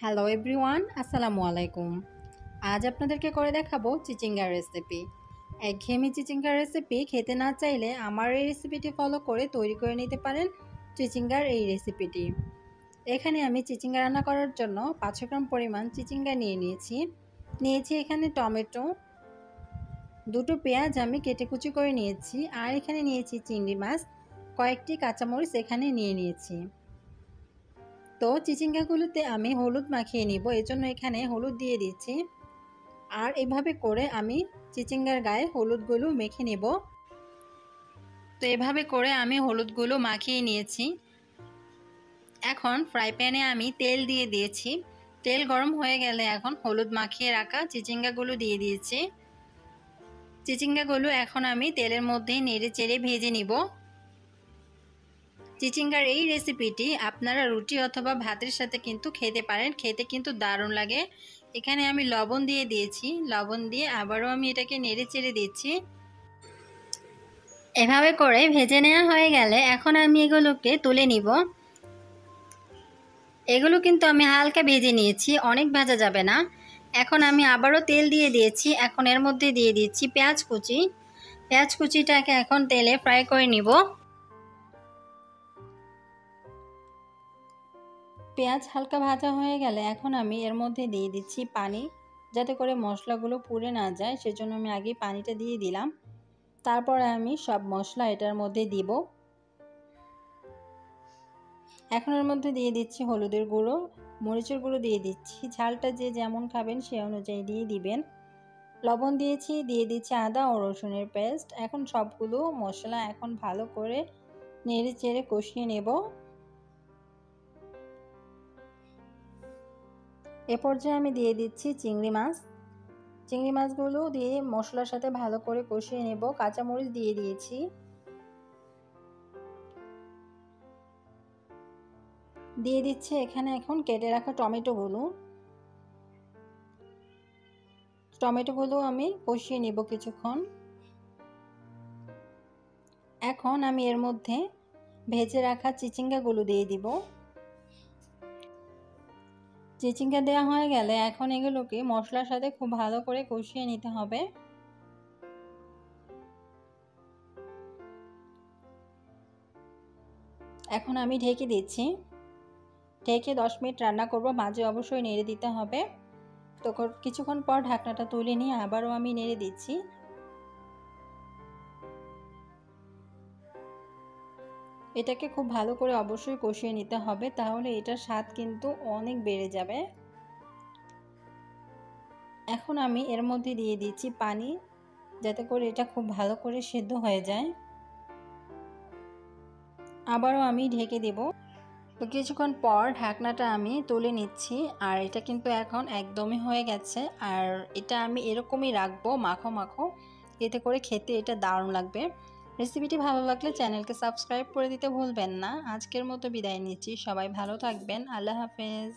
Hello everyone, আসসালামু আলাইকুম। আজ আপনাদেরকে করে দেখাবো চিচিঙ্গার রেসিপি। একঘেয়েমি চিচিঙ্গার রেসিপি খেতে না চাইলে আমার এই রেসিপিটি ফলো করে তৈরি করে নিতে পারেন চিচিঙ্গার এই রেসিপিটি। এখানে আমি চিচিঙ্গা রান্না করার জন্য 500 গ্রাম পরিমাণ চিচিঙ্গা নিয়েছি এখানে টমেটো, দুটো পেঁয়াজ আমি কেটে কুচি করে নিয়েছি, আর এখানে নিয়েছি চিংড়ি মাছ, কয়েকটি কাঁচামরিচ এখানে নিয়েছি। তো চিচিঙ্গাগুলোতে আমি হলুদ মাখিয়ে নিব, এজন্য এখানে হলুদ দিয়ে দিচ্ছি। আর এভাবে করে আমি চিচিঙ্গার গায়ে হলুদগুলো মেখে নেব। তো এভাবে করে আমি হলুদগুলো মাখিয়ে নিয়েছি। এখন ফ্রাই প্যানে আমি তেল দিয়ে দিয়েছি। তেল গরম হয়ে গেলে এখন হলুদ মাখিয়ে রাখা চিচিঙ্গাগুলো দিয়ে দিয়েছি। চিচিঙ্গাগুলো এখন আমি তেলের মধ্যে নেড়ে চেড়ে ভেজে নিব। চিচিঙ্গার এই রেসিপিটি আপনারা রুটি অথবা ভাতের সাথে কিন্তু খেতে পারেন, খেতে কিন্তু দারুণ লাগে। এখানে আমি লবণ দিয়ে দিয়েছি, লবণ দিয়ে আবারও আমি এটাকে নেড়ে চেড়ে দিচ্ছি। এভাবে করে ভেজে নেওয়া হয়ে গেলে এখন আমি এগুলোকে তুলে নিব। এগুলো কিন্তু আমি হালকা ভেজে নিয়েছি, অনেক ভাজা যাবে না। এখন আমি আবারও তেল দিয়ে দিয়েছি, এখন এর মধ্যে দিয়ে দিচ্ছি পেঁয়াজ কুচি। পেঁয়াজ কুচিটাকে এখন তেলে ফ্রাই করে নিব। পেঁয়াজ হালকা ভাজা হয়ে গেলে এখন আমি এর মধ্যে দিয়ে দিচ্ছি পানি, যাতে করে মশলাগুলো পুড়ে না যায়, সেজন্য আমি আগে পানিটা দিয়ে দিলাম। তারপরে আমি সব মশলা এটার মধ্যে দিব। এখন এর মধ্যে দিয়ে দিচ্ছি হলুদের গুঁড়ো, মরিচের গুঁড়ো দিয়ে দিচ্ছি, ঝালটা যে যেমন খাবেন সে অনুযায়ী দিয়ে দিবেন। লবণ দিয়েছি, দিয়ে দিচ্ছি আদা ও রসুনের পেস্ট। এখন সবগুলো মশলা এখন ভালো করে নেড়ে চেড়ে কষিয়ে নেব। এ পর্যায়ে আমি দিয়ে দিচ্ছি চিংড়ি মাছ। চিংড়ি মাছগুলো দিয়ে মশলার সাথে ভালো করে কষিয়ে নেব। কাঁচামরিচ দিয়ে দিয়েছি। দিয়ে দিচ্ছি এখানে এখন কেটে রাখা টমেটোগুলো আমি কষিয়ে নেব কিছুক্ষণ। এখন আমি এর মধ্যে ভেজে রাখা চিচিঙ্গাগুলো দিয়ে দিব। চিচিঙ্গা দেওয়া হয়ে গেলে এখন এগুলোকে মশলার সাথে খুব ভালো করে কষিয়ে নিতে হবে। এখন আমি ঢেকে দিচ্ছি। ঢেকে 10 মিনিট রান্না করব, মাঝে অবশ্যই নেড়ে দিতে হবে। তো কিছুক্ষণ পর ঢাকনাটা তুলে নিয়ে আবারও আমি নেড়ে দিচ্ছি। এটাকে খুব ভালো করে অবশ্যই কষিয়ে নিতে হবে, তাহলে এটার স্বাদ কিন্তু অনেক বেড়ে যাবে। এখন আমি এর মধ্যে দিয়ে দিচ্ছি পানি, যাতে করে এটা খুব ভালো করে সেদ্ধ হয়ে যায়। আবারও আমি ঢেকে দেব। তো কিছুক্ষণ পর ঢাকনাটা আমি তুলে নিচ্ছি, আর এটা কিন্তু এখন একদমই হয়ে গেছে। আর এটা আমি এরকমই রাখবো, মাখো মাখো, এতে করে খেতে এটা দারুণ লাগবে। রেসিপিটি ভালো লাগলে চ্যানেলকে সাবস্ক্রাইব করে দিতে ভুলবেন না। আজকের মতো বিদায় নিচ্ছি, সবাই ভালো থাকবেন, আল্লাহ হাফেজ।